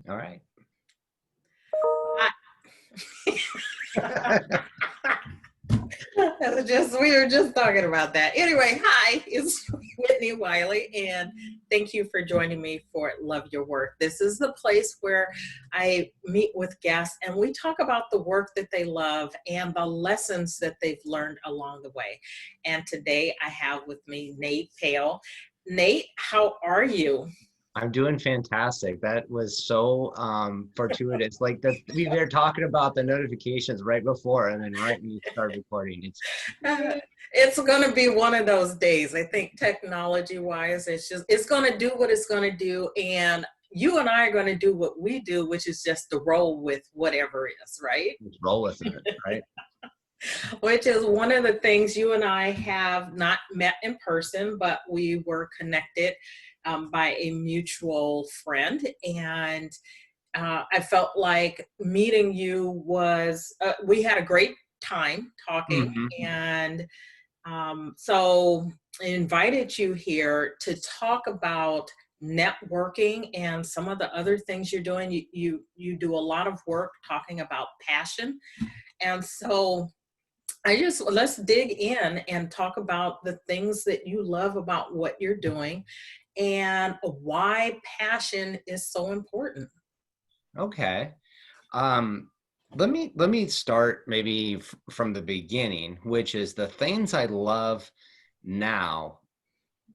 All right. We were just talking about that. Anyway, hi, it's Whitnie Wiley, and thank you for joining me for Love Your Work. This is the place where I meet with guests and we talk about the work that they love and the lessons that they've learned along the way. And today I have with me Nate Pale. Nate, how are you? I'm doing fantastic. That was so fortuitous. Like we were talking about the notifications right before, and then right when you start recording, It's going to be one of those days. I think technology wise, it's going to do what it's going to do. And you and I are going to do what we do, which is just to roll with whatever is, right? just roll with it, right? Which is one of the things. You and I have not met in person, but we were connected by a mutual friend. And I felt like meeting you we had a great time talking. Mm-hmm. And so I invited you here to talk about networking and some of the other things you're doing. You do a lot of work talking about passion. And so let's dig in and talk about the things that you love about what you're doing and why passion is so important. Okay. Um, let me start maybe from the beginning, which is the things I love now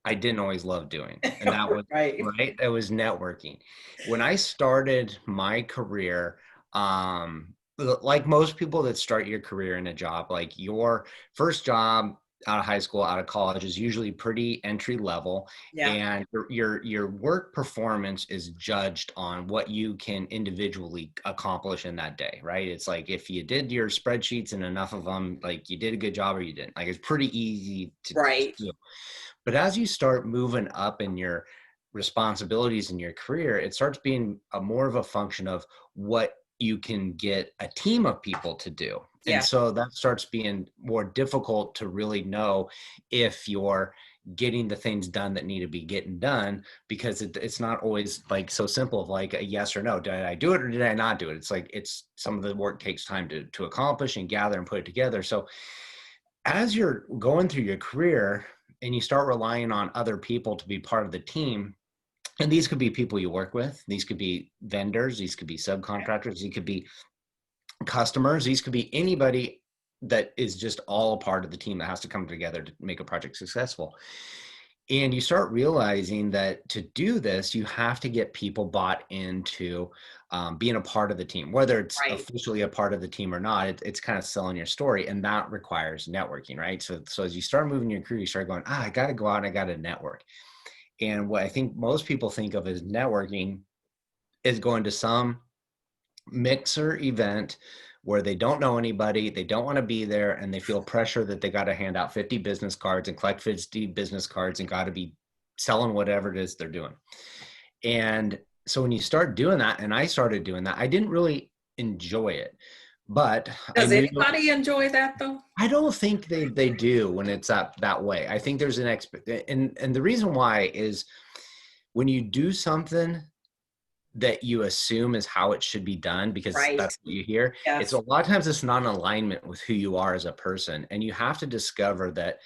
I didn't always love doing. And that was Right. right. It was networking. When I started my career, like most people that start your career in a job, like your first job out of high school, out of college is usually pretty entry level, Yeah. and your work performance is judged on what you can individually accomplish in that day, right? It's like if you did your spreadsheets and enough of them, like you did a good job or you didn't. Like it's pretty easy to Right. do. But as you start moving up in your responsibilities in your career, it starts being more of a function of what you can get a team of people to do. And Yeah. so that starts being more difficult to really know if you're getting the things done that need to be getting done, because it's not always like so simple of like a yes or no. Did I do it or did I not do it? It's like some of the work takes time to accomplish and gather and put it together. So as you're going through your career and you start relying on other people to be part of the team, and these could be people you work with, these could be vendors, these could be subcontractors, these could be customers, these could be anybody that is just all a part of the team that has to come together to make a project successful. And you start realizing that to do this, you have to get people bought into being a part of the team, whether it's Right. officially a part of the team or not. It's kind of selling your story, and that requires networking, right? So as you start moving your career, you start going, I got to go out and I got to network. And what I think most people think of as networking is going to some mixer event where they don't know anybody, they don't want to be there, and they feel pressure that they got to hand out 50 business cards and collect 50 business cards and got to be selling whatever it is they're doing. And so when you start doing that, and I started doing that, I didn't really enjoy it, but I Does knew. anybody enjoy that though? I don't think they do when it's that way. I think there's and the reason why is when you do something that you assume is how it should be done, because Right. that's what you hear. It's Yes. a lot of times it's not in alignment with who you are as a person. And you have to discover that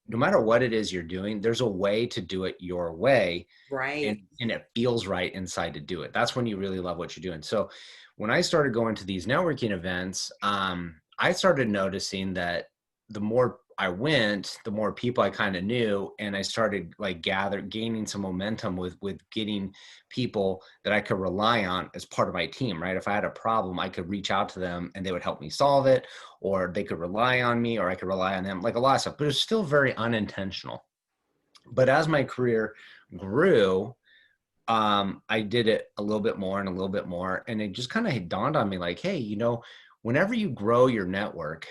no matter what it is you're doing, there's a way to do it your way. And, Right. and it feels right inside to do it. That's when you really love what you're doing. So when I started going to these networking events, I started noticing that the more I went, the more people I kind of knew, and I started like gaining some momentum with getting people that I could rely on as part of my team, right? If I had a problem, I could reach out to them and they would help me solve it, or they could rely on me, or I could rely on them, like a lot of stuff, but it's still very unintentional. But as my career grew, I did it a little bit more and a little bit more. And it just kind of dawned on me like, hey, whenever you grow your network,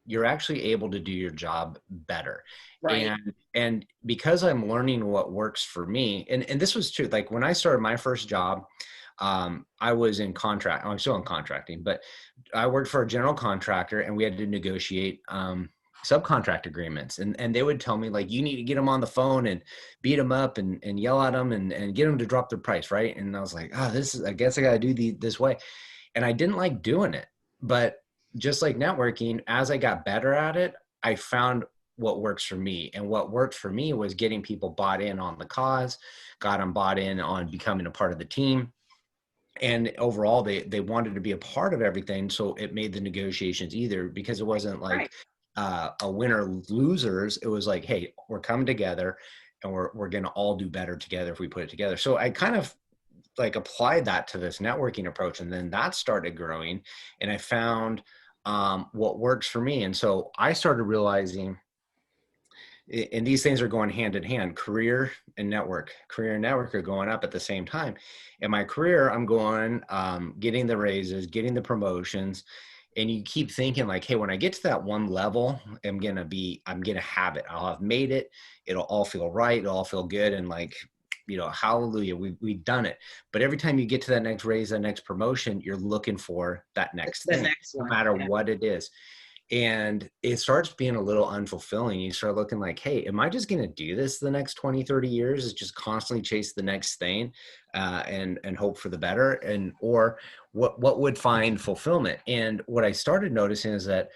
you're actually able to do your job better. Right. And because I'm learning what works for me, and this was true, like when I started my first job, I was in I'm still in contracting, but I worked for a general contractor and we had to negotiate subcontract agreements, and they would tell me like, you need to get them on the phone and beat them up and yell at them and get them to drop their price, right? And I was like, oh, this is, I guess I got to do this way. And I didn't like doing it. But just like networking, as I got better at it, I found what works for me. And what worked for me was getting people bought in on the cause, got them bought in on becoming a part of the team. And overall, they wanted to be a part of everything. So it made the negotiations either, because it wasn't Right. like a winner losers. It was like, hey, we're coming together and we're going to all do better together if we put it together. So I kind of like applied that to this networking approach, and then that started growing, and I found what works for me. And so I started realizing, and these things are going hand in hand, career and network are going up at the same time. In my career, I'm going, getting the raises, getting the promotions, and you keep thinking like, hey, when I get to that one level, I'm going to have it. I'll have made it. It'll all feel right. It'll all feel good. And like, hallelujah, we've done it. But every time you get to that next raise, that next promotion, you're looking for that next The thing, next no one. matter Yeah. what it is. And it starts being a little unfulfilling. You start looking like, hey, am I just going to do this the next 20, 30 years? Is just constantly chase the next thing and hope for the better? And, or what would find fulfillment? And what I started noticing is that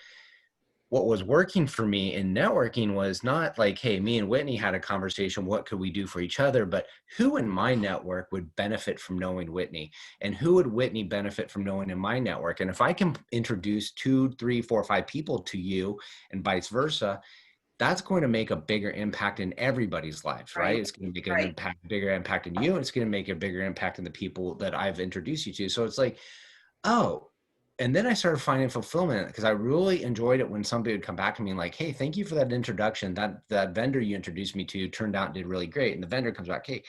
what was working for me in networking was not like, hey, me and Whitney had a conversation, what could we do for each other, but who in my network would benefit from knowing Whitney, and who would Whitney benefit from knowing in my network? And if I can introduce 2, 3, 4, 5 people to you and vice versa, that's going to make a bigger impact in everybody's lives, right? Right. It's going to make an Right. impact, bigger impact in you, and it's going to make a bigger impact in the people that I've introduced you to. So it's like, oh, and then I started finding fulfillment, because I really enjoyed it when somebody would come back to me and like, hey, thank you for that introduction. That vendor you introduced me to turned out and did really great. And the vendor comes back, hey,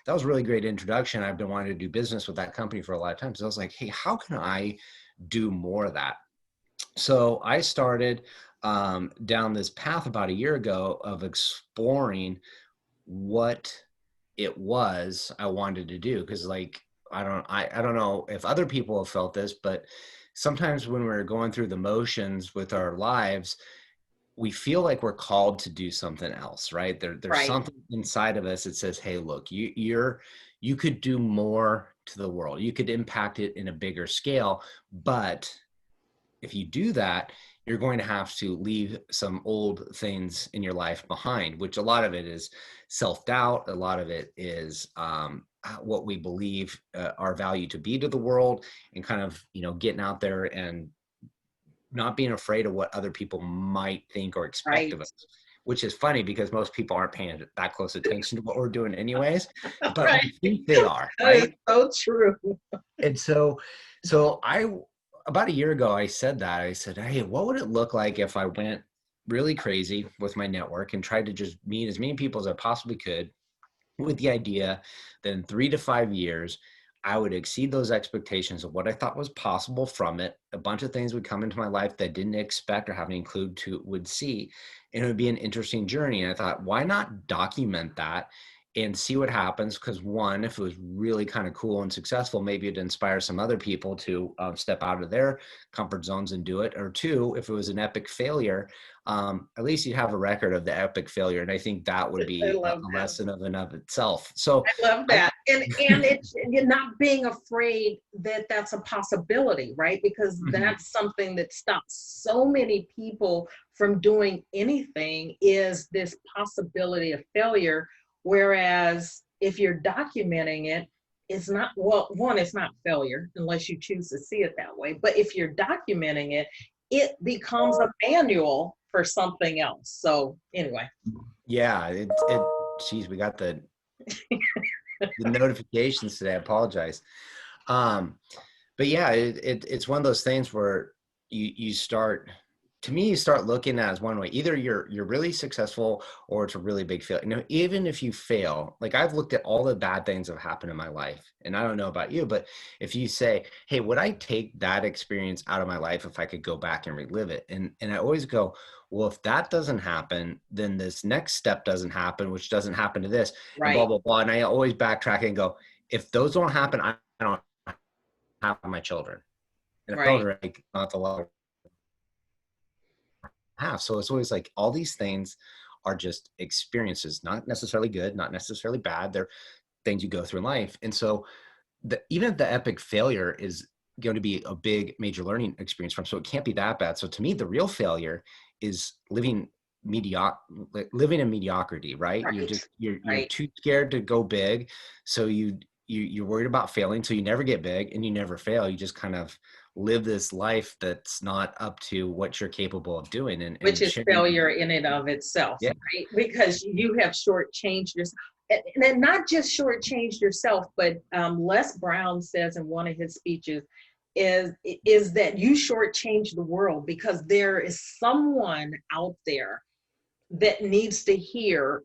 that was a really great introduction. I've been wanting to do business with that company for a lot of times. So I was like, hey, how can I do more of that? So I started down this path about a year ago of exploring what it was I wanted to do. Because like, I don't know if other people have felt this, but sometimes when we're going through the motions with our lives, we feel like we're called to do something else, right? There's Right. something inside of us that says, hey, look, you could do more to the world. You could impact it in a bigger scale. But if you do that, you're going to have to leave some old things in your life behind, which a lot of it is self-doubt. A lot of it is what we believe our value to be to the world, and kind of, getting out there and not being afraid of what other people might think or expect Right. of us, which is funny because most people aren't paying that close attention to what we're doing anyways, but Right. we think they are, That is right? so true. And so I, about a year ago, I said that. I said, hey, what would it look like if I went really crazy with my network and tried to just meet as many people as I possibly could, with the idea that in 3 to 5 years, I would exceed those expectations of what I thought was possible from it. A bunch of things would come into my life that I didn't expect or haven't included to would see, and it would be an interesting journey. And I thought, why not document that and see what happens? Because one, if it was really kind of cool and successful, maybe it'd inspire some other people to step out of their comfort zones and do it. Or two, if it was an epic failure, at least you'd have a record of the epic failure. And I think that would I be love a that. lesson of and of itself. So I love I, that. And it's, you're not being afraid that that's a possibility, right? Because Mhm. that's something that stops so many people from doing anything, is this possibility of failure. Whereas if you're documenting it, it's not, well, one, it's not failure unless you choose to see it that way. But if you're documenting it, it becomes a manual for something else. So anyway. Yeah, geez, we got the notifications today. I apologize. Um, but yeah, it's one of those things where you start, to me, you start looking at it as one way. Either you're really successful or it's a really big fail. Even if you fail, like I've looked at all the bad things that have happened in my life, and I don't know about you, but if you say, hey, would I take that experience out of my life if I could go back and relive it? And I always go, well, if that doesn't happen, then this next step doesn't happen, which doesn't happen to this, and blah, Right, blah, blah. And I always backtrack and go, if those don't happen, I don't have my children. And I felt right. like not the law. have. So it's always like all these things are just experiences, not necessarily good, not necessarily bad. They're things you go through in life. And so even if the epic failure is going to be a big major learning experience from, so it can't be that bad. So to me, the real failure is living in mediocrity, right? You're Right. just, you're Right. too scared to go big. So you're worried about failing. So you never get big and you never fail. You just kind of live this life that's not up to what you're capable of doing. Which And is failure in and of itself, yeah, right? Because you have shortchanged yourself. And then not just shortchanged yourself, but Les Brown says in one of his speeches is that you shortchange the world because there is someone out there that needs to hear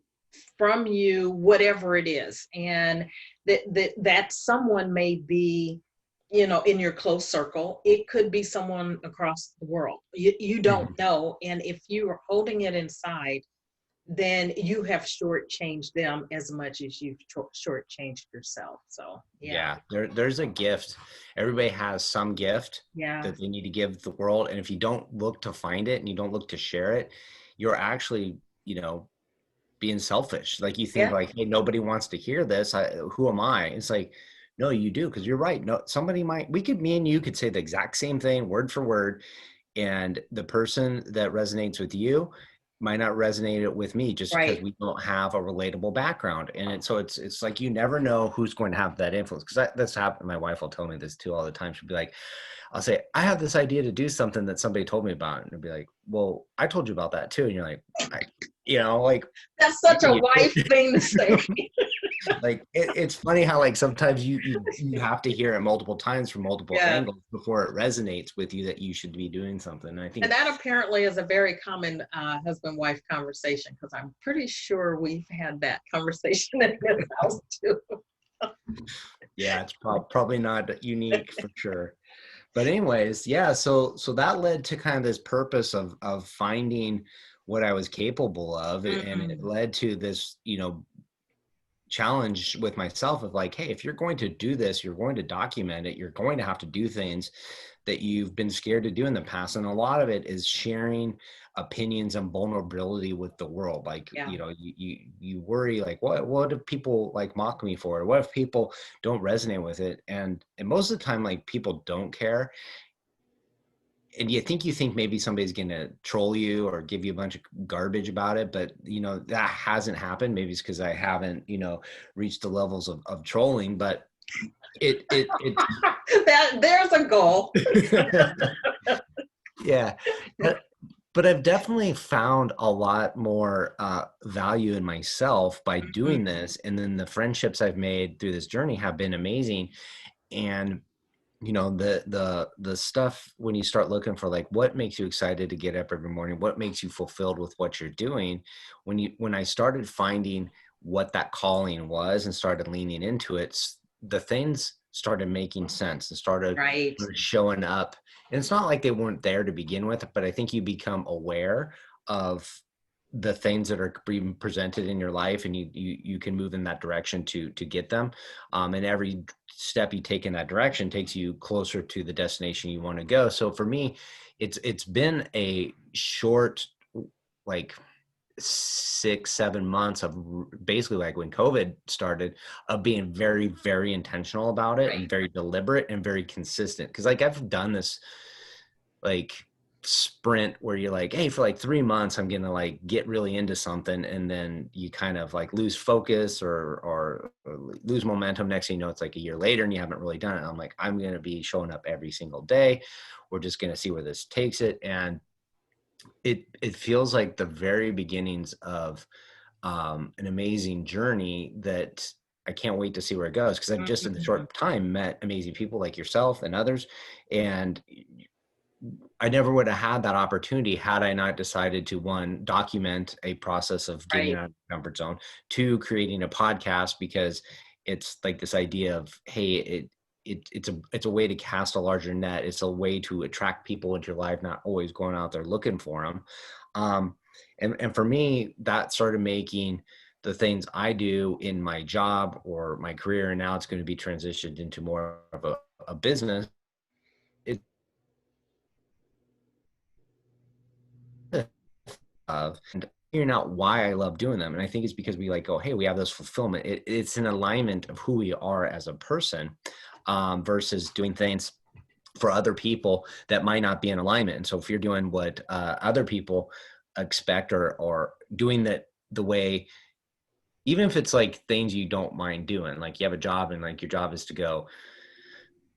from you whatever it is, and that someone may be, you know, in your close circle. It could be someone across the world. You don't mhm. know, and if you are holding it inside, then you have shortchanged them as much as you've shortchanged yourself. So yeah. Yeah, there's a gift. Everybody has some gift Yeah. that they need to give the world. And if you don't look to find it and you don't look to share it, you're actually, being selfish. Like you think Yeah. like, hey, nobody wants to hear this. Who am I? It's like, no, you do, because you're right. No, somebody might, me and you could say the exact same thing word for word, and the person that resonates with you might not resonate it with me just because Right. we don't have a relatable background. And it's like you never know who's going to have that influence, because that's happened. My wife will tell me this too all the time. She'll be like, I'll say, I have this idea to do something that somebody told me about, and it'll be like, well, I told you about that too. And you're like, I, like, That's such a you wife thing to say. like it's funny how like sometimes you have to hear it multiple times from multiple Yeah. angles before it resonates with you that you should be doing something. And I And think, that apparently is a very common husband-wife conversation, because I'm pretty sure we've had that conversation in this house too. yeah, it's probably not unique for sure. But anyways, yeah, so that led to kind of this purpose of finding what I was capable of, and it Mm-hmm. led to this, challenge with myself of like, hey, if you're going to do this, you're going to document it, you're going to have to do things that you've been scared to do in the past. And a lot of it is sharing opinions and vulnerability with the world. Like, Yeah. you worry like, what if people like mock me for it? What if people don't resonate with it? And most of the time, like, people don't care. And you think maybe somebody's going to troll you or give you a bunch of garbage about it, but that hasn't happened. Maybe it's because I haven't reached the levels of trolling, but it That there's a goal. yeah, but I've definitely found a lot more value in myself by doing Mhm. this, and then the friendships I've made through this journey have been amazing. And the stuff, when you start looking for like what makes you excited to get up every morning, what makes you fulfilled with what you're doing, when I started finding what that calling was and started leaning into it, the things started making sense and started Right. showing up. And it's not like they weren't there to begin with, but I think you become aware of the things that are being presented in your life, and you can move in that direction to get them. And every step you take in that direction takes you closer to the destination you want to go. So for me, it's been a short, like 6-7 months of basically like when COVID started, of being very, very intentional about it and Right. very deliberate and very consistent. Because like I've done this like sprint where you're like, hey, for like 3 months I'm gonna like get really into something, and then you kind of like lose focus or lose momentum. Next thing you know, it's like a year later and you haven't really done it. I'm like, I'm gonna be showing up every single day. We're just gonna see where this takes it. And it feels like the very beginnings of an amazing journey that I can't wait to see where it goes, because I've just in the Mhm. short time met amazing people like yourself and others. And I never would have had that opportunity had I not decided to, one, document a process of getting Right. out of the comfort zone, two, creating a podcast, because it's like this idea of, hey, it's a way to cast a larger net. It's a way to attract people into your life, not always going out there looking for them. Um, and for me, that started making the things I do in my job or my career, and now it's going to be transitioned into more of a business. It's of, and figuring out why I love doing them. And I think it's because we like go, hey, we have this fulfillment. It's an alignment of who we are as a person, versus doing things for other people that might not be in alignment. And so if you're doing what other people expect, or doing that the way, even if it's like things you don't mind doing, like you have a job and like your job is to go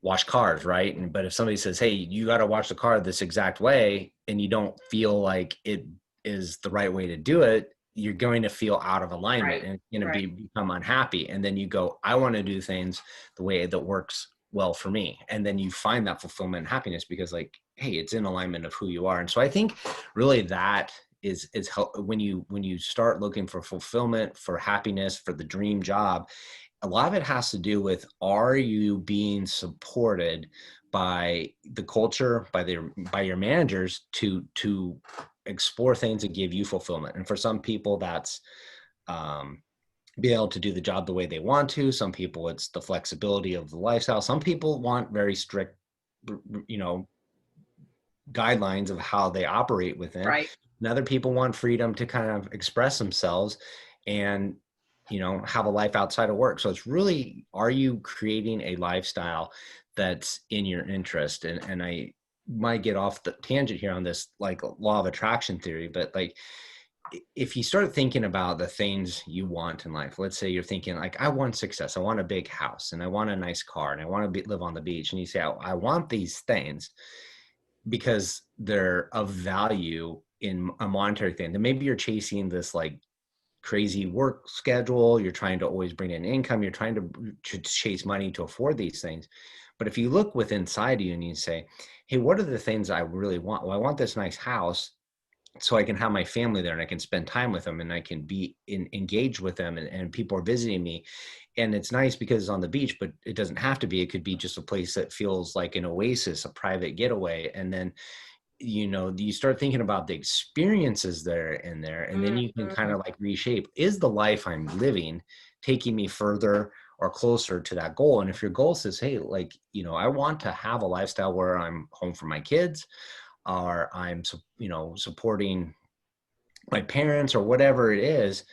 wash cars, right? And but if somebody says, hey, you got to wash the car this exact way, and you don't feel like it is the right way to do it, you're going to feel out of alignment Right. and going to Right. become unhappy. And then you go, I want to do things the way that works well for me. And then you find that fulfillment and happiness because like, hey, it's in alignment of who you are. And so I think really that is help when you start looking for fulfillment, for happiness, for the dream job. A lot of it has to do with, are you being supported by the culture, by your managers to explore things that give you fulfillment? And for some people that's be able to do the job the way they want to. Some people it's the flexibility of the lifestyle. Some people want very strict, you know, guidelines of how they operate within. Right. And other people want freedom to kind of express themselves and, you know, have a life outside of work. So it's really, are you creating a lifestyle that's in your interest? And I might get off the tangent here on this like law of attraction theory, but like if you start thinking about the things you want in life, let's say you're thinking like, I want success, I want a big house, and I want a nice car, and I want to live on the beach. And you say, I want these things because they're of value in a monetary thing. Then maybe you're chasing this like crazy work schedule. You're trying to always bring in income. You're trying to chase money to afford these things. But if you look within inside you and you say, hey, what are the things I really want? Well, I want this nice house so I can have my family there and I can spend time with them and I can be engaged with them, and people are visiting me. And it's nice because it's on the beach, but it doesn't have to be. It could be just a place that feels like an oasis, a private getaway. And then, you know, you start thinking about the experiences there in there, and then you can kind Mhm. of like reshape, is the life I'm living taking me further or closer to that goal? And if your goal says, hey, like, you know, I want to have a lifestyle where I'm home for my kids, or I'm, you know, supporting my parents or whatever it is,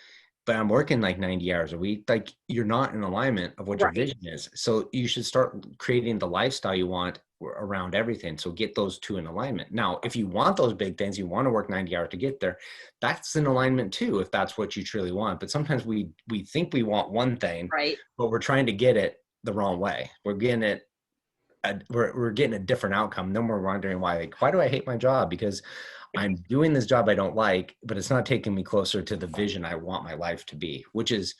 but I'm working like 90 hours a week, like you're not in alignment of what your Right. vision is. So you should start creating the lifestyle you want around everything. So get those two in alignment. Now, if you want those big things, you want to work 90 hours to get there, that's in alignment too, if that's what you truly want. But sometimes we think we want one thing, Right. but we're trying to get it the wrong way. We're getting it we're getting a different outcome. Then we're wondering why, like, why do I hate my job? Because I'm doing this job I don't like, but it's not taking me closer to the vision I want my life to be, which is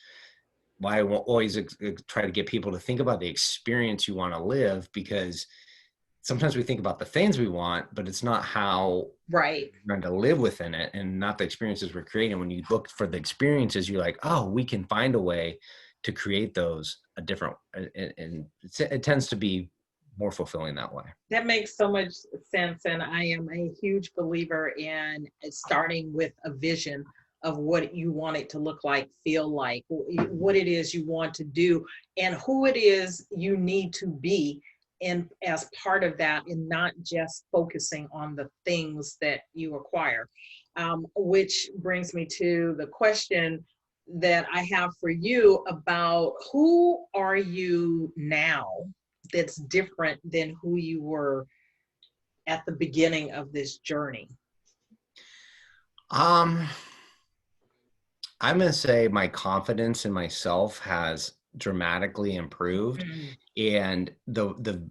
why I will always try to get people to think about the experience you want to live, because sometimes we think about the things we want, but it's not how Right. we're going to live within it, and not the experiences we're creating. When you look for the experiences, you're like, oh, we can find a way to create those a different, and it tends to be more fulfilling that way. That makes so much sense. And I am a huge believer in starting with a vision of what you want it to look like, feel like, what it is you want to do, and who it is you need to be. And as part of that, and not just focusing on the things that you acquire. Which brings me to the question that I have for you about, who are you now that's different than who you were at the beginning of this journey? Um, I'm going to say my confidence in myself has dramatically improved, Mm. and the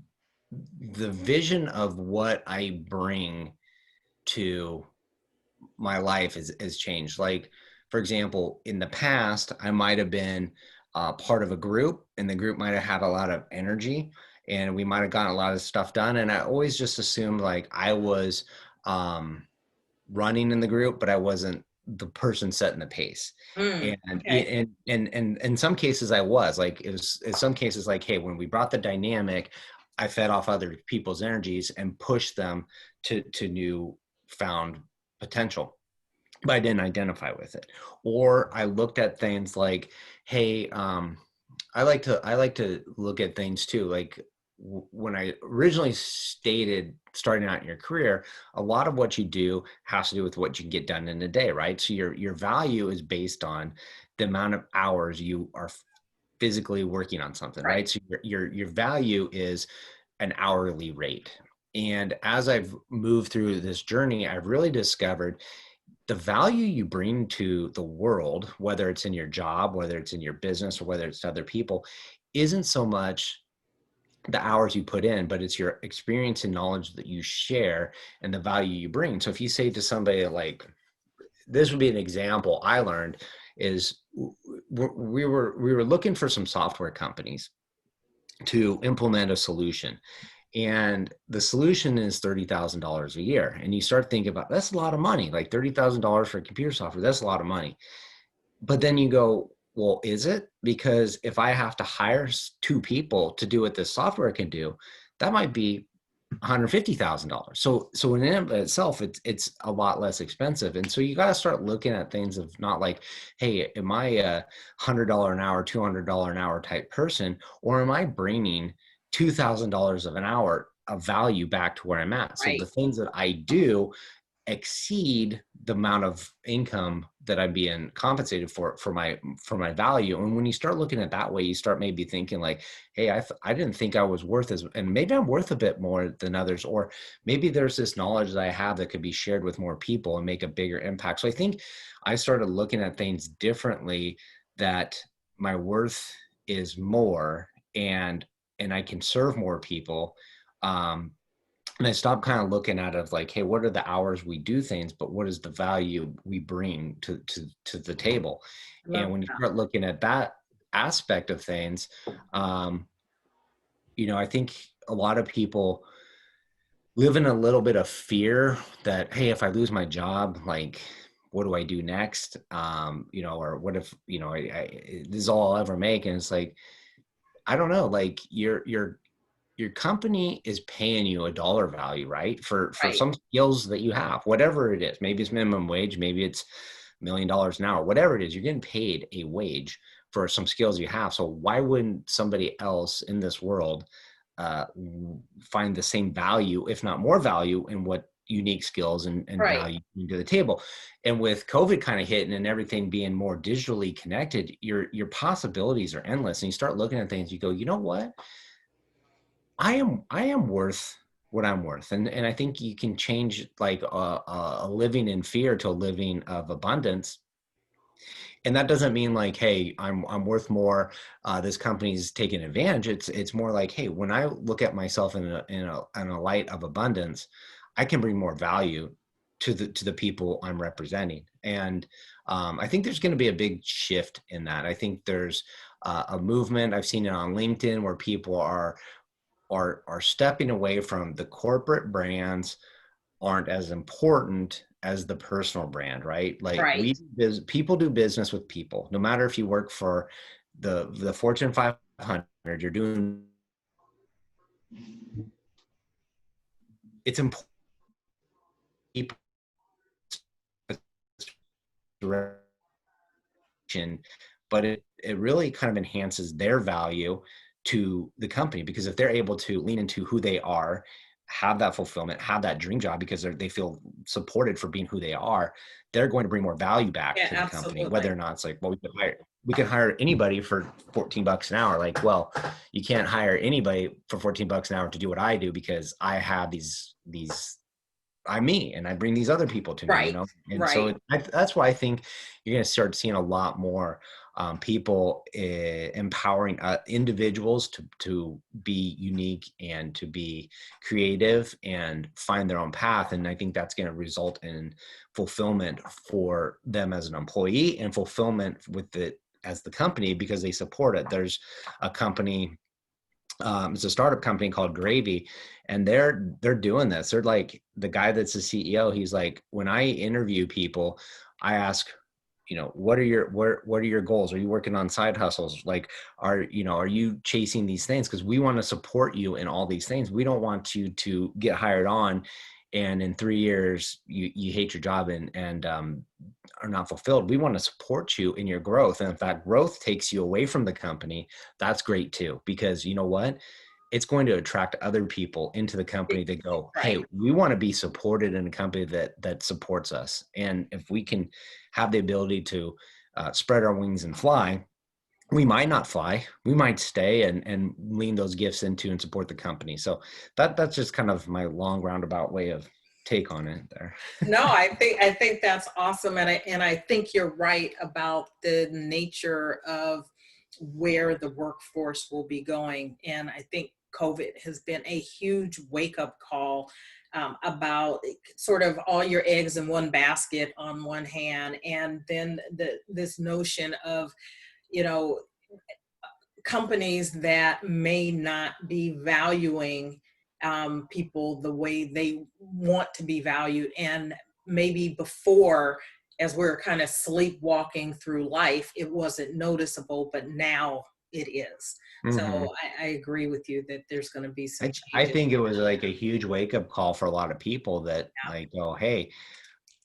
vision of what I bring to my life has changed. Like, for example, in the past, I might have been part of a group, and the group might have had a lot of energy, and we might have gotten a lot of stuff done. And I always just assumed like I was um, running in the group, but I wasn't the person setting the pace. Mm. And Okay. in some cases I was like, it was in some cases like, hey, when we brought the dynamic, I fed off other people's energies and pushed them to new found potential, but I didn't identify with it. Or I looked at things like, hey, I like to look at things too. Like when I originally stated starting out in your career, a lot of what you do has to do with what you can get done in a day, right? So your value is based on the amount of hours you are physically working on something, Right. right? So your value is an hourly rate. And as I've moved through this journey, I've really discovered the value you bring to the world, whether it's in your job, whether it's in your business, or whether it's to other people, isn't so much the hours you put in, but it's your experience and knowledge that you share and the value you bring. So if you say to somebody like, this would be an example I learned is we were looking for some software companies to implement a solution. And the solution is $30,000 a year. And you start thinking about that's a lot of money, like $30,000 for computer software. That's a lot of money. But then you go, well, is it? Because if I have to hire two people to do what this software can do, that might be $150,000. So in and of itself, it's a lot less expensive. And so you got to start looking at things of not like, hey, am I a $100 an hour, $200 an hour type person, or am I bringing $2,000 of an hour of value back to where I'm at? So the Right. things that I do exceed the amount of income that I'm being compensated for my value. And when you start looking at that way, you start maybe thinking like, hey, I didn't think I was worth as, and maybe I'm worth a bit more than others, or maybe there's this knowledge that I have that could be shared with more people and make a bigger impact. So I think I started looking at things differently, that my worth is more, and I can serve more people. Um, and I stopped kind of looking at it of like, hey, what are the hours we do things, but what is the value we bring to the table? I love And when you that. start looking at that aspect of things, um, I think a lot of people live in a little bit of fear that, hey, if I lose my job, like, what do I do next? Or what if, this is all I'll ever make? And it's like, I don't know, like your company is paying you a dollar value, right? For Right. some skills that you have, whatever it is. Maybe it's minimum wage, maybe it's $1 million an hour, whatever it is, you're getting paid a wage for some skills you have. So why wouldn't somebody else in this world uh, find the same value, if not more value, in what unique skills and Right. value you bring to the table? And with COVID kind of hitting and everything being more digitally connected, your possibilities are endless. And you start looking at things, you go, you know what? I am worth what I'm worth. And I think you can change like a living in fear to a living of abundance. And that doesn't mean like, hey, I'm worth more. This company's taking advantage. It's more like, hey, when I look at myself in a light of abundance, I can bring more value to the people I'm representing. And I think there's going to be a big shift in that. I think there's a movement. I've seen it on LinkedIn where people are stepping away from the corporate brands aren't as important as the personal brand, right? Like Right. people do business with people. No matter if you work for the Fortune 500, you're doing it's important people direction, but it really kind of enhances their value to the company, because if they're able to lean into who they are, have that fulfillment, have that dream job because they feel supported for being who they are, they're going to bring more value back Yeah, to the company, absolutely. whether or not it's like, well, we can hire anybody for $14 an hour. Like, well, you can't hire anybody for $14 an hour to do what I do because I have these I'm me and I bring these other people to me, Right. And so Right. that's why I think you're going to start seeing a lot more people empowering individuals to be unique and to be creative and find their own path. And I think that's going to result in fulfillment for them as an employee and fulfillment with it as the company because they support it. There's a company, it's a startup company called Gravy, and they're doing this. They're like, the guy that's the CEO, he's like, when I interview people, I ask, what are your goals? Are you working on side hustles? Like, are you chasing these things? Because we want to support you in all these things. We don't want you to get hired on and in 3 years you hate your job and are not fulfilled. We want to support you in your growth. And in fact, growth takes you away from the company. That's great too, because you know what? it's going to attract other people into the company to go, hey, Right. we want to be supported in a company that supports us. And if we can have the ability to spread our wings and fly, we might not fly, we might stay and lean those gifts into and support the company. So that's just kind of my long roundabout way of take on it there. No, I think that's awesome, and I think you're right about the nature of where the workforce will be going. And I think COVID has been a huge wake up call about sort of all your eggs in one basket on one hand, and then this notion of, you know, companies that may not be valuing people the way they want to be valued. And maybe before, as we're kind of sleepwalking through life, it wasn't noticeable, but now it is. So Hmm. I agree with you that there's going to be some I changes. think it was like a huge wake up call for a lot of people that like, oh, hey,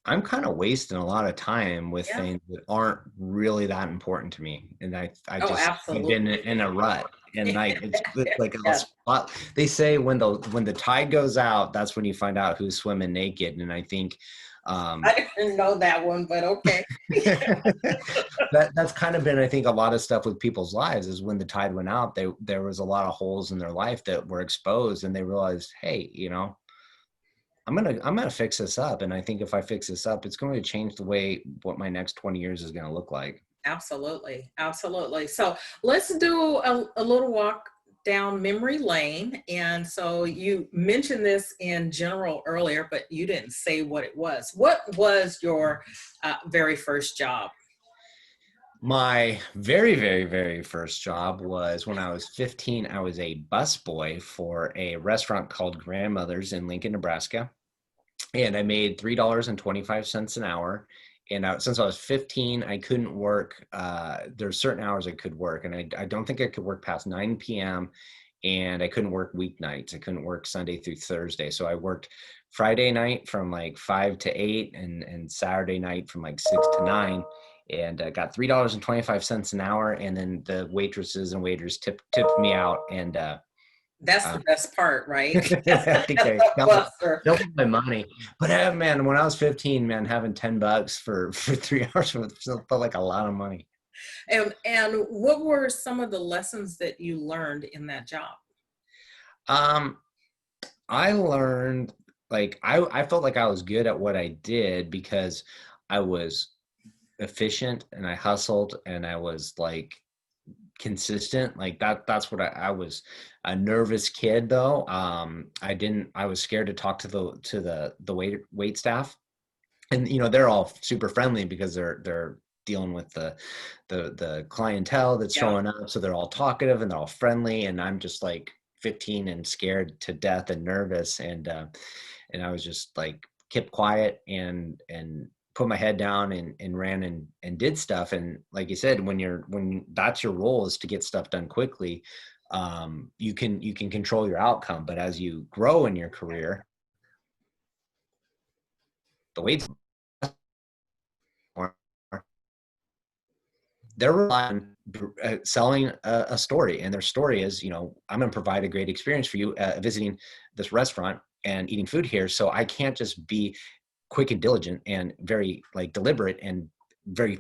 I'm kind of wasting a lot of time with Yeah. things that aren't really that important to me. And Oh, I've been absolutely. in a rut. And like it's like a Yes. spot. They say when the tide goes out, that's when you find out who's swimming naked. And I think um, I didn't know that one, but okay. that's kind of been, I think, a lot of stuff with people's lives is when the tide went out, there was a lot of holes in their life that were exposed, and they realized, hey, I'm gonna fix this up. And I think if I fix this up, it's going to change the way what my next 20 years is going to look like. Absolutely. Absolutely. So let's do a little walk down memory lane. And so you mentioned this in general earlier, but you didn't say what it was. What was your very first job? My very, very, very first job was when I was 15. I was a busboy for a restaurant called Grandmother's in Lincoln, Nebraska. And I made $3.25 an hour. And since I was 15, I couldn't work. There's certain hours I could work, and I don't think I could work past 9 p.m. And I couldn't work weeknights. I couldn't work Sunday through Thursday. So I worked Friday night from like 5 to 8, and Saturday night from like 6 to 9. And got $3.25 an hour. And then the waitresses and waiters tipped me out. And That's uh, the best part, right? I think That's they the buster. doubled my money. But man, when I was 15, man, having $10 for 3 hours felt like a lot of money. And what were some of the lessons that you learned in that job? Um, I learned like I felt like I was good at what I did because I was efficient and I hustled and I was like consistent. Like that's what I was a nervous kid though. I was scared to talk to the wait staff. And they're all super friendly because they're dealing with the clientele that's Yeah. showing up, so they're all talkative and they're all friendly, and I'm just like 15 and scared to death and nervous. And I was just like kept quiet and put my head down and ran and did stuff. And like you said, when that's your role, is to get stuff done quickly, you can control your outcome. But as you grow in your career, the weights they're relying on selling a story, and their story is, I'm going to provide a great experience for you visiting this restaurant and eating food here. So I can't just be quick and diligent and very like deliberate and very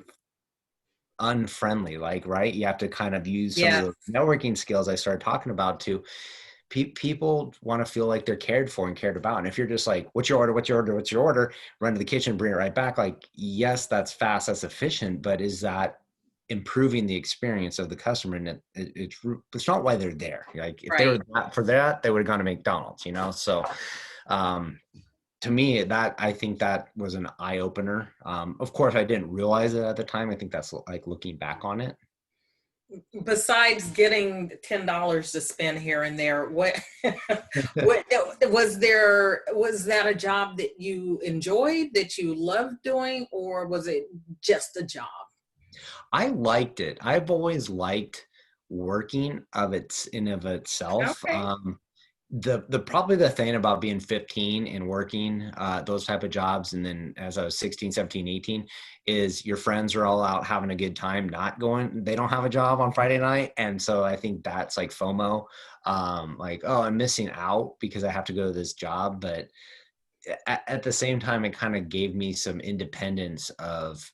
unfriendly, like, right? You have to kind of use some of Yeah. the networking skills I started talking about to people want to feel like they're cared for and cared about. And if you're just like, what's your order, what's your order, what's your order, run to the kitchen, bring it right back, like, yes, that's fast, that's efficient, but is that improving the experience of the customer? And it's not why they're there. Like, if they Right. were for that, they would have gone to McDonald's. So to me, that I think that was an eye opener. Of course, I didn't realize it at the time. I think that's like looking back on it. Besides getting $10 to spend here and there, what was that a job that you enjoyed, that you loved doing, or was it just a job? I liked it. I've always liked working of itself. Okay. The probably the thing about being 15 and working those type of jobs, and then as I was 16, 17, 18, is your friends are all out having a good time, not going, they don't have a job on Friday night. And so I think that's like FOMO, like, oh, I'm missing out because I have to go to this job. But at the same time, it kind of gave me some independence of,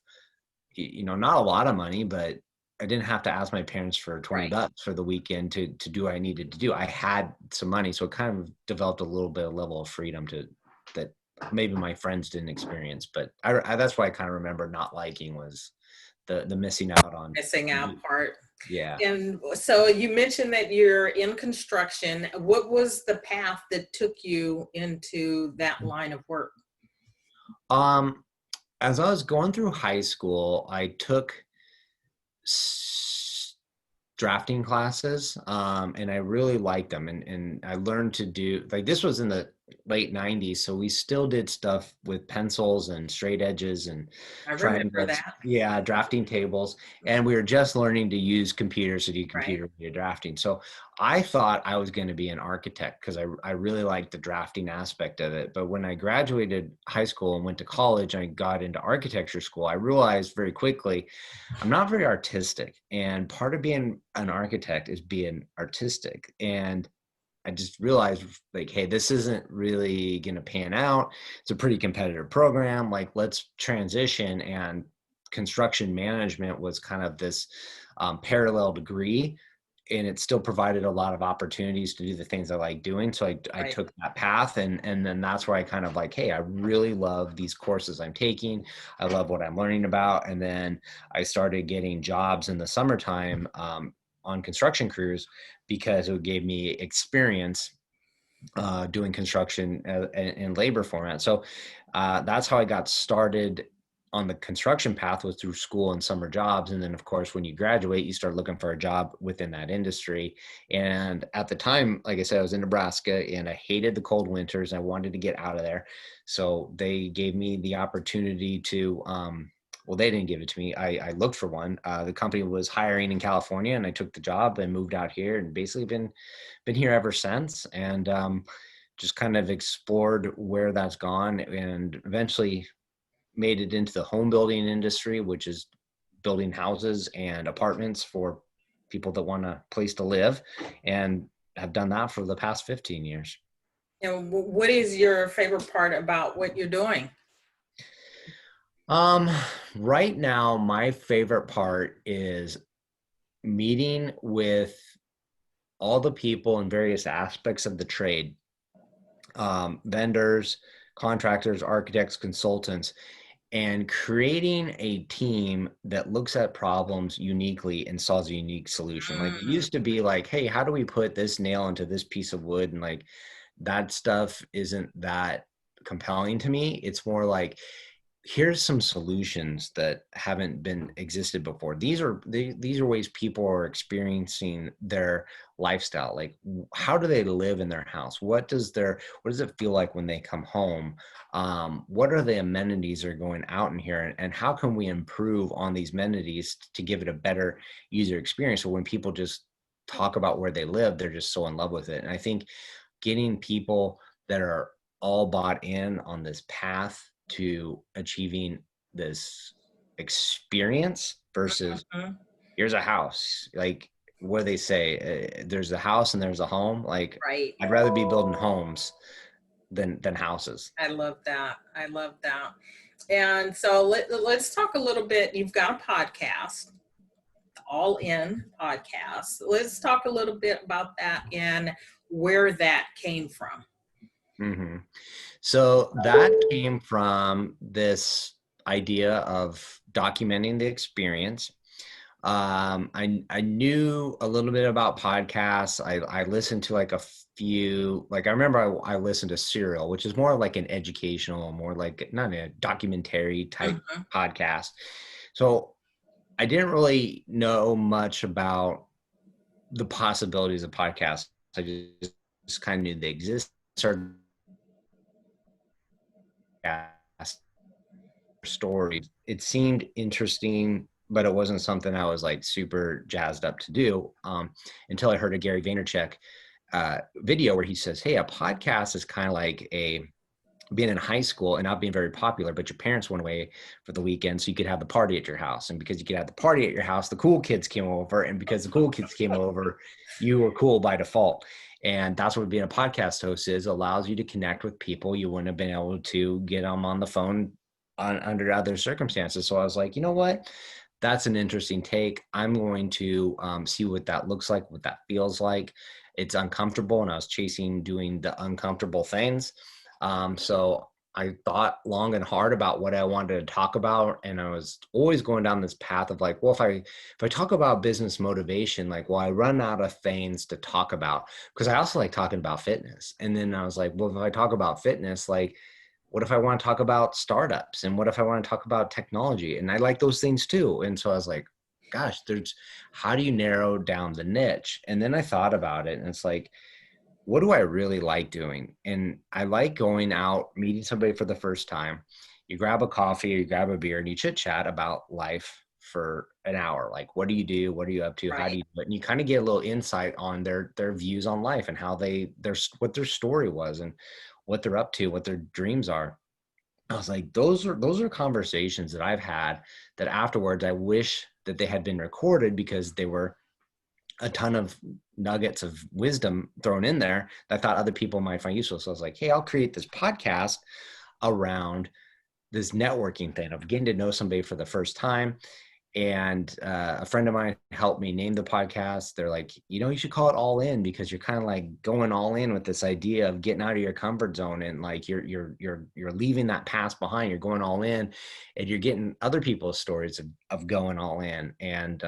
not a lot of money, but I didn't have to ask my parents for 20 Right. bucks for the weekend to do what I needed to do. I had some money, so it kind of developed a little bit of level of freedom to that maybe my friends didn't experience. But that's why I kind of remember not liking was the missing out on. Missing out part. Yeah. And so you mentioned that you're in construction. What was the path that took you into that line of work? Um, as I was going through high school, I took drafting classes, and I really liked them, and I learned to do, like, this was in the late 90s, so we still did stuff with pencils and straight edges and I remember triangles, that. yeah, drafting tables, and we were just learning to use computers to do Right. computer drafting. So I thought I was going to be an architect because I really liked the drafting aspect of it. But when I graduated high school and went to college and I got into architecture school, I realized very quickly I'm not very artistic. And part of being an architect is being artistic. And I just realized, like, hey, this isn't really going to pan out. It's a pretty competitive program. Like, let's transition. And construction management was kind of this parallel degree, and it still provided a lot of opportunities to do the things I like doing. So I Right. took that path, and then that's where I kind of like, hey, I really love these courses I'm taking. I love what I'm learning about. And then I started getting jobs in the summertime on construction crews because it gave me experience doing construction in labor format. So that's how I got started on the construction path, was through school and summer jobs. And then of course, when you graduate, you start looking for a job within that industry. And at the time, like I said, I was in Nebraska and I hated the cold winters. I wanted to get out of there. So they gave me the opportunity to, well, they didn't give it to me. I looked for one. The company was hiring in California, and I took the job and moved out here, and basically been here ever since. And just kind of explored where that's gone, and eventually made it into the home building industry, which is building houses and apartments for people that want a place to live, and have done that for the past 15 years. And what is your favorite part about what you're doing? Um, right now, my favorite part is meeting with all the people in various aspects of the trade, vendors, contractors, architects, consultants, and creating a team that looks at problems uniquely and solves a unique solution. Like, it Mm, used to be like, hey, how do we put this nail into this piece of wood? And like, that stuff isn't that compelling to me. It's more like, here's some solutions that haven't been existed before. These are ways people are experiencing their lifestyle. Like, how do they live in their house? What does it feel like when they come home? What are the amenities that are going out in here, and how can we improve on these amenities to give it a better user experience? So when people just talk about where they live, they're just so in love with it. And I think getting people that are all bought in on this path to achieving this experience versus mhm. here's a house, like, what do they say, there's a house and there's a home. Like, Right. I'd rather be building homes than houses. I love that. I love that. And so let's talk a little bit. You've got a podcast, All In Podcast. Let's talk a little bit about that and where that came from. hmm So that came from this idea of documenting the experience. I knew a little bit about podcasts. I listened to like a few, like, I remember I listened to Serial, which is more like an educational, more like not a documentary type Mhm. podcast. So I didn't really know much about the possibilities of podcasts. I just kind of knew they exist. Started stories. It seemed interesting, but it wasn't something I was like super jazzed up to do, until I heard of Gary Vaynerchuk video where he says, hey, a podcast is kind of like being in high school and not being very popular, but your parents went away for the weekend, so you could have the party at your house. And because you could have the party at your house, the cool kids came over. And because the cool kids came over, you were cool by default. And that's what being a podcast host is. It allows you to connect with people you wouldn't have been able to get them on the phone under other circumstances. So I was like, you know what? That's an interesting take. I'm going to see what that looks like, what that feels like. It's uncomfortable, and I was chasing doing the uncomfortable things. So I thought long and hard about what I wanted to talk about. And I was always going down this path of like, well, if I talk about business motivation, like, well, I run out of things to talk about, because I also like talking about fitness. And then I was like, well, if I talk about fitness, like, what if I want to talk about startups? And what if I want to talk about technology? And I like those things too. And so I was like, gosh, how do you narrow down the niche? And then I thought about it, and it's like, what do I really like doing? And I like going out, meeting somebody for the first time. You grab a coffee or you grab a beer and you chit chat about life for an hour. Like, what do you do? What are you up to? How do Right. you do it? And you kind of get a little insight on their views on life and how what their story was and what they're up to, what their dreams are. I was like, those are conversations that I've had that afterwards I wish that they had been recorded, because they were a ton of nuggets of wisdom thrown in there that I thought other people might find useful. So I was like, hey, I'll create this podcast around this networking thing of getting to know somebody for the first time. And a friend of mine helped me name the podcast. They're like, you should call it All In, because you're kind of like going all in with this idea of getting out of your comfort zone, and like you're leaving that past behind. You're going all in, and you're getting other people's stories of going all in. And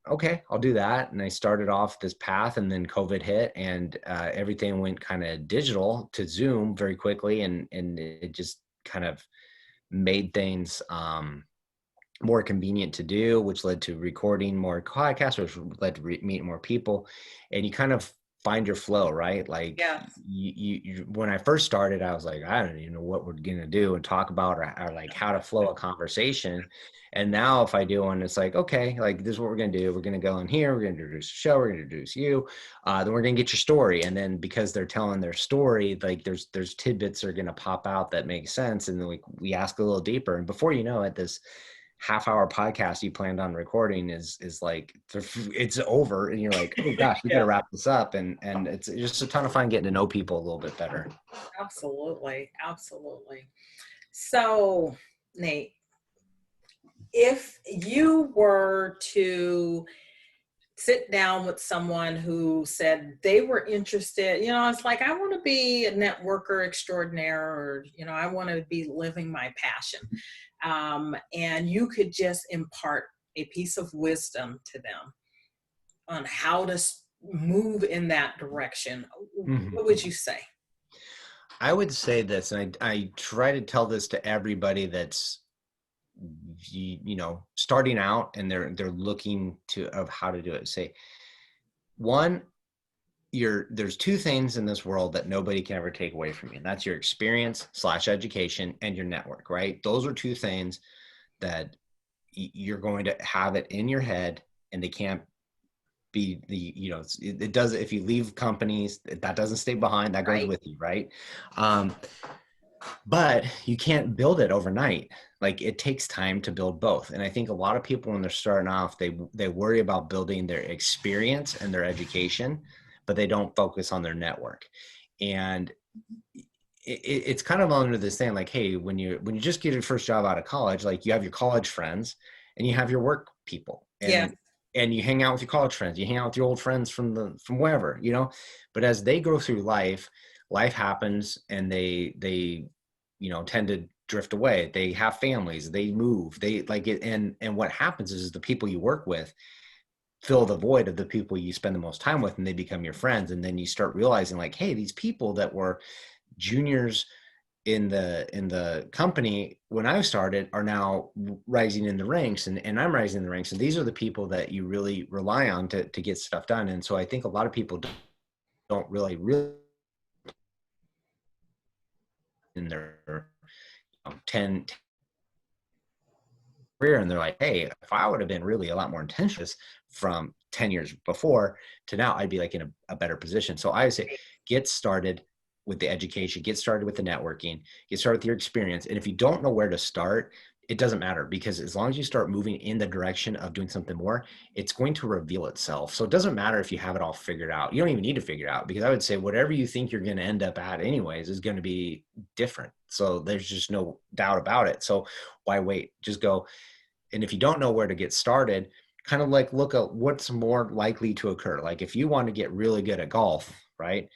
okay, I'll do that. And I started off this path, and then COVID hit, and everything went kind of digital to Zoom very quickly. And it just kind of made things more convenient to do, which led to recording more podcasts, which led to meet more people. And you kind of find your flow, right? Like Yeah. when I first started, I was like, I don't even know what we're going to do and talk about, or like how to flow a conversation. And now if I do one, it's like, okay, like this is what we're going to do. We're going to go in here. We're going to introduce the show. We're going to introduce you. Then we're going to get your story. And then because they're telling their story, like there's tidbits that are going to pop out that make sense. And then we ask a little deeper. And before you know it, this half-hour podcast you planned on recording is like it's over, and you're like, oh gosh, we got to Yeah, wrap this up. And it's just a ton of fun getting to know people a little bit better. absolutely. Absolutely. So, Nate, if you were to sit down with someone who said they were interested, it's like, I want to be a networker extraordinaire, or, I want to be living my passion. And you could just impart a piece of wisdom to them on how to move in that direction. Mhm. What would you say? I would say this, and I try to tell this to everybody that's starting out and they're looking to of how to do it. Say, one, there's two things in this world that nobody can ever take away from you, and that's your experience / education and your network, right? Those are two things that you're going to have it in your head, and they can't be it does. If you leave companies, that doesn't stay behind, that goes Right? with you, right? um but you can't build it overnight. Like, it takes time to build both. And I think a lot of people, when they're starting off, they worry about building their experience and their education, but they don't focus on their network. And it's kind of under this thing, like, hey, when you just get your first job out of college, like, you have your college friends and you have your work people, Yeah. and you hang out with your college friends, you hang out with your old friends from wherever, but as they go through life happens, and they tend to drift away. They have families, they move, they like it. And what happens is the people you work with fill the void of the people you spend the most time with, and they become your friends. And then you start realizing, like, hey, these people that were juniors in the company when I started are now rising in the ranks, and I'm rising in the ranks. And these are the people that you really rely on to get stuff done. And so I think a lot of people don't really in their 10 career, and they're like, hey, if I would have been really a lot more intentional from 10 years before to now, I'd be like in a better position. So I would say get started with the education, get started with the networking, get started with your experience. And if you don't know where to start, it doesn't matter, because as long as you start moving in the direction of doing something more, it's going to reveal itself. So it doesn't matter if you have it all figured out. You don't even need to figure it out, because I would say whatever you think you're going to end up at anyways is going to be different. So there's just no doubt about it. So why wait? Just go. And if you don't know where to get started, kind of like look at what's more likely to occur. Like if you want to get really good at golf, right?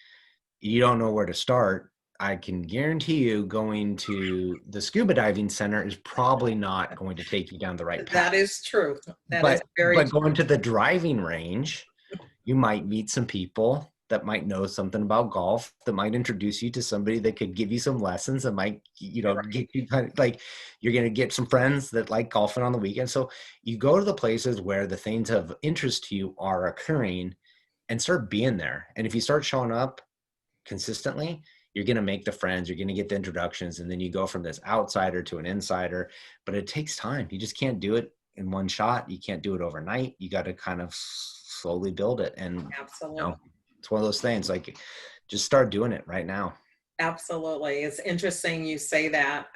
You don't know where to start. I can guarantee you going to the scuba diving center is probably not going to take you down the right That path. is true. That is But very going to the driving range, you might meet some people that might know something about golf, that might introduce you to somebody that could give you some lessons, that might, get you kind of like, you're going to get some friends that like golfing on the weekend. So you go to the places where the things of interest to you are occurring and start being there. And if you start showing up consistently, you're going to make the friends, you're going to get the introductions, and then you go from this outsider to an insider. But it takes time. You just can't do it in one shot. You can't do it overnight. You got to kind of slowly build it. And absolutely. it's one of those things, like, just start doing it right now. Absolutely. It's interesting you say that.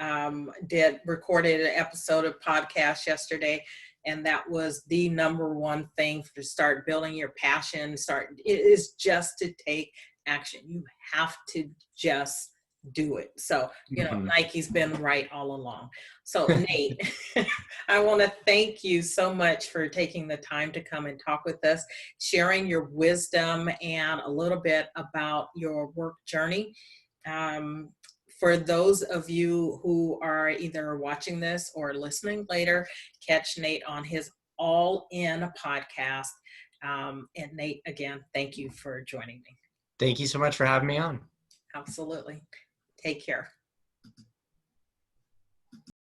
Did recorded an episode of podcast yesterday, and that was the number one thing to start building your passion. It is just to take action. You have to just do it. So, Nike's been right all along. So Nate, I want to thank you so much for taking the time to come and talk with us, sharing your wisdom and a little bit about your work journey. For those of you who are either watching this or listening later, catch Nate on his All In podcast. And Nate, again, thank you for joining me. Thank you so much for having me on. Absolutely. Take care.